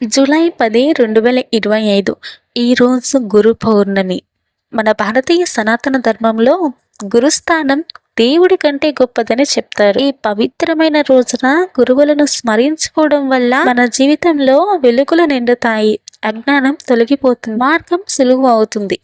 July 10, 2025 ఈరోజు గురు పౌర్ణమి. మన భారతీయ సనాతన ధర్మంలో గురుస్థానం దేవుడి కంటే గొప్పదని చెప్తారు. ఈ పవిత్రమైన రోజున గురువులను స్మరించుకోవడం వల్ల మన జీవితంలో వెలుగులు నిండుతాయి, అజ్ఞానం తొలగిపోతుంది, మార్గం సులువు అవుతుంది.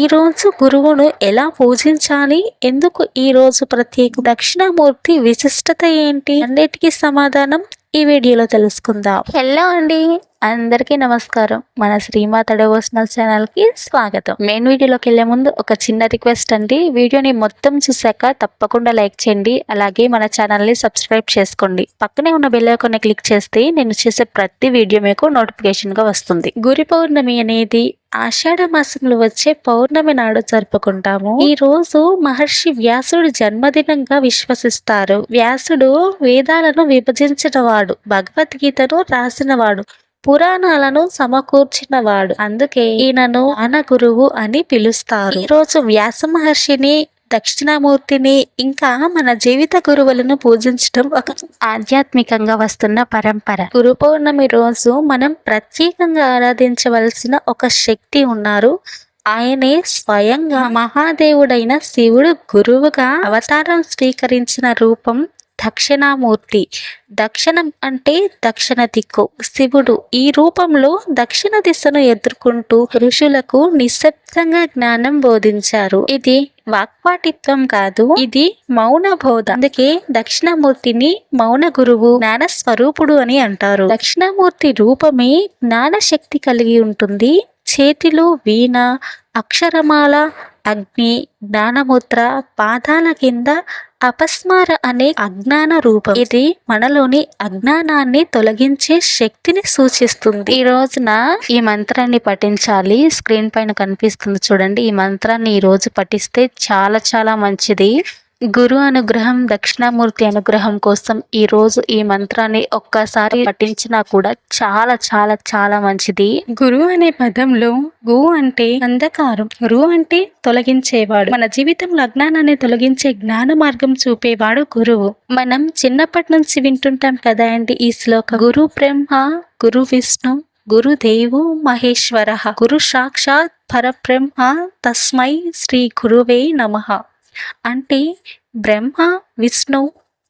ఈ రోజు గురువును ఎలా పూజించాలి, ఎందుకు ఈ రోజు ప్రత్యేక, దక్షిణామూర్తి విశిష్టత ఏంటి, అన్నిటికీ సమాధానం ఈ వీడియోలో తెలుసుకుందాం. హలో అండి, అందరికీ నమస్కారం. మన శ్రీమాత డివోషనల్ ఛానల్ కి స్వాగతం. మెయిన్ వీడియోలోకి వెళ్లే ముందు ఒక చిన్న రిక్వెస్ట్ అండి, వీడియోని మొత్తం చూసాక తప్పకుండా లైక్ చేయండి, అలాగే మన ఛానల్ ని సబ్స్క్రైబ్ చేసుకోండి. పక్కనే ఉన్న బెల్ ఐకాన్ ని క్లిక్ చేస్తే నేను చేసే ప్రతి వీడియో మీకు నోటిఫికేషన్ గా వస్తుంది. గురు పౌర్ణమి అనేది ఆషాఢ మాసంలో వచ్చే పౌర్ణమి నాడు జరుపుకుంటాము. ఈ రోజు మహర్షి వ్యాసుడి జన్మదినంగా విశ్వసిస్తారు. వ్యాసుడు వేదాలను విభజించిన వాడు, భగవద్గీతను రాసినవాడు, పురాణాలను సమకూర్చినవాడు. అందుకే ఈయనను జ్ఞాన గురువు అని పిలుస్తారు. ఈ రోజు వ్యాస మహర్షిని, దక్షిణామూర్తిని, ఇంకా మన జీవిత గురువులను పూజించడం ఒక ఆధ్యాత్మికంగా వస్తున్న పరంపర. గురు పౌర్ణమి రోజు మనం ప్రత్యేకంగా ఆరాధించవలసిన ఒక శక్తి ఉన్నారు. ఆయనే స్వయంగా మహాదేవుడైన శివుడు గురువుగా అవతారం స్వీకరించిన రూపం దక్షిణామూర్తి. దక్షిణం అంటే దక్షిణ దిక్కు. శివుడు ఈ రూపంలో దక్షిణ దిశను ఎదుర్కొంటూ ఋషులకు నిశ్శబ్దంగా జ్ఞానం బోధించారు. ఇది వాక్పాటిత్వం కాదు, ఇది మౌన బోధ. అందుకే దక్షిణామూర్తిని మౌన గురువు, జ్ఞాన స్వరూపుడు అని అంటారు. దక్షిణామూర్తి రూపమే జ్ఞాన శక్తి కలిగి ఉంటుంది. చేతిలో వీణ, అక్షరమాల, అగ్ని, జ్ఞానముద్ర, పాదాల కింద అపస్మార అనే అజ్ఞాన రూపం. ఇది మనలోని అజ్ఞానాన్ని తొలగించే శక్తిని సూచిస్తుంది. ఈ రోజున ఈ మంత్రాన్ని పఠించాలి. స్క్రీన్ పైన కనిపిస్తుంది చూడండి. ఈ మంత్రాన్ని ఈ రోజు పఠిస్తే చాలా చాలా మంచిది. గురు అనుగ్రహం, దక్షిణామూర్తి అనుగ్రహం కోసం ఈ రోజు ఈ మంత్రాన్ని ఒక్కసారి పఠించినా కూడా చాలా చాలా చాలా మంచిది. గురు అనే పదంలో గు అంటే అంధకారం, రు అంటే తొలగించేవాడు. మన జీవితంలో అజ్ఞానాన్ని తొలగించే జ్ఞాన మార్గం చూపేవాడు గురువు. మనం చిన్నప్పటి నుంచి వింటుంటాం కదా అండి ఈ శ్లోకం. గురు బ్రహ్మ, గురు విష్ణు, గురుదేవు మహేశ్వర, గురు సాక్షాత్ పరబ్రహ్మ, తస్మై శ్రీ గురువే నమః. అంటే బ్రహ్మ, విష్ణు,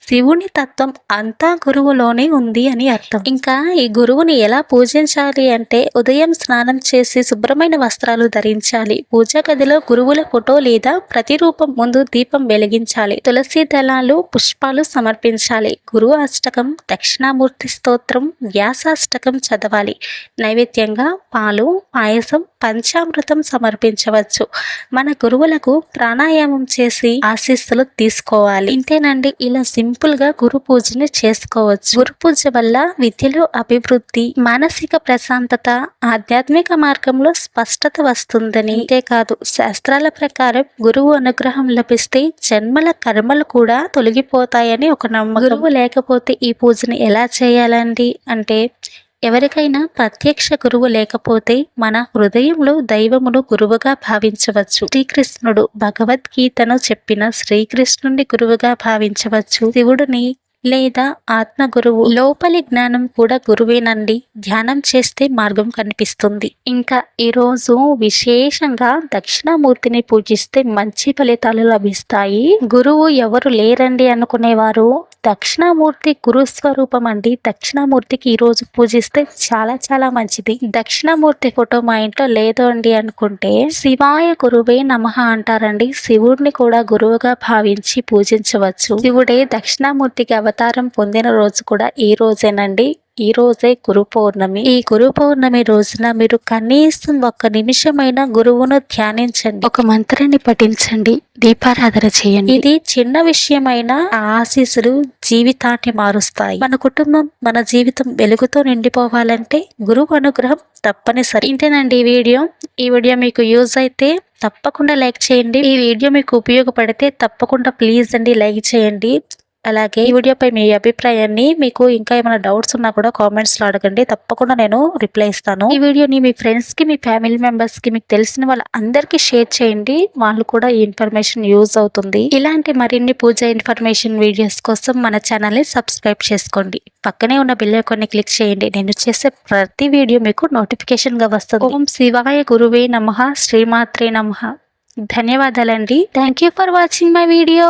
శివుని తత్వం అంతా గురువులోనే ఉంది అని అర్థం. ఇంకా ఈ గురువుని ఎలా పూజించాలి అంటే ఉదయం స్నానం చేసి శుభ్రమైన వస్త్రాలు ధరించాలి. పూజా గదిలో గురువుల ఫోటో లేదా ప్రతిరూపం ముందు దీపం వెలిగించాలి. తులసి దళాలు, పుష్పాలు సమర్పించాలి. గురు అష్టకం, దక్షిణామూర్తి స్తోత్రం, వ్యాసాష్టకం చదవాలి. నైవేద్యంగా పాలు, పాయసం, పంచామృతం సమర్పించవచ్చు. మన గురువులకు ప్రాణాయామం చేసి ఆశీస్సులు తీసుకోవాలి. ఇంతేనండి, ఇలా సింపుల్ గా గురు పూజని చేసుకోవచ్చు. గురు పూజ వల్ల విద్యలో అభివృద్ధి, మానసిక ప్రశాంతత, ఆధ్యాత్మిక మార్గంలో స్పష్టత వస్తుందని. అంతేకాదు, శాస్త్రాల ప్రకారం గురువు అనుగ్రహం లభిస్తే జన్మల కర్మలు కూడా తొలగిపోతాయని ఒక నమ్మకం. గురువు లేకపోతే ఈ పూజని ఎలా చేయాలండి అంటే, ఎవరికైనా ప్రత్యక్ష గురువు లేకపోతే మన హృదయంలో దైవమును గురువుగా భావించవచ్చు. శ్రీకృష్ణుడు భగవద్గీతను చెప్పిన శ్రీకృష్ణుని గురువుగా భావించవచ్చు. శివుడిని లేదా ఆత్మ గురువు. లోపలి జ్ఞానం కూడా గురువేనండి. ధ్యానం చేస్తే మార్గం కనిపిస్తుంది. ఇంకా ఈరోజు విశేషంగా దక్షిణామూర్తిని పూజిస్తే మంచి ఫలితాలు లభిస్తాయి. గురువు ఎవరు లేరండి అనుకునేవారు, దక్షిణామూర్తి గురు స్వరూపం అండి. దక్షిణామూర్తికి ఈ రోజు పూజిస్తే చాలా చాలా మంచిది. దక్షిణామూర్తి ఫోటో మా ఇంట్లో లేదు అండి అనుకుంటే శివాయ గురువే నమః అంటారండి. శివుడిని కూడా గురువుగా భావించి పూజించవచ్చు. శివుడే దక్షిణామూర్తికి అవతారం పొందిన రోజు కూడా ఈ రోజేనండి. ఈ రోజే గురు పౌర్ణమి. ఈ గురు పౌర్ణమి రోజున మీరు కనీసం 1 నిమిషమైన గురువును ధ్యానించండి, ఒక మంత్రాన్ని పఠించండి, దీపారాధన చేయండి. ఇది చిన్న విషయమైన ఆశీస్సులు జీవితాన్ని మారుస్తాయి. మన కుటుంబం, మన జీవితం వెలుగుతో నిండిపోవాలంటే గురువు అనుగ్రహం తప్పనిసరి. ఇంతేనండి ఈ వీడియో మీకు యూజ్ అయితే తప్పకుండా లైక్ చేయండి. ఈ వీడియో మీకు ఉపయోగపడితే తప్పకుండా ప్లీజ్ అండి లైక్ చేయండి. అలాగే ఈ వీడియోపై మీ అభిప్రాయాన్ని, మీకు ఇంకా ఏమైనా డౌట్స్ ఉన్నా కూడా కామెంట్స్ లో అడగండి, తప్పకుండా నేను రిప్లై ఇస్తాను. ఈ వీడియోని మీ ఫ్రెండ్స్ కి, మీ ఫ్యామిలీ మెంబర్స్ కి, మీకు తెలిసిన వాళ్ళ అందరికీ షేర్ చేయండి. వాళ్ళు కూడా ఈ ఇన్ఫర్మేషన్ యూజ్ అవుతుంది. ఇలాంటి మరిన్ని పూజ ఇన్ఫర్మేషన్ వీడియోస్ కోసం మన ఛానల్ ని సబ్స్క్రైబ్ చేసుకోండి. పక్కనే ఉన్న బెల్ ఐకాన్ ని క్లిక్ చేయండి. నేను చేసే ప్రతి వీడియో మీకు నోటిఫికేషన్ గా వస్తుంది. ఓం శివాయ గురువే నమః. శ్రీమాత్రే నమః. ధన్యవాదాలండి. Thank you for watching my video.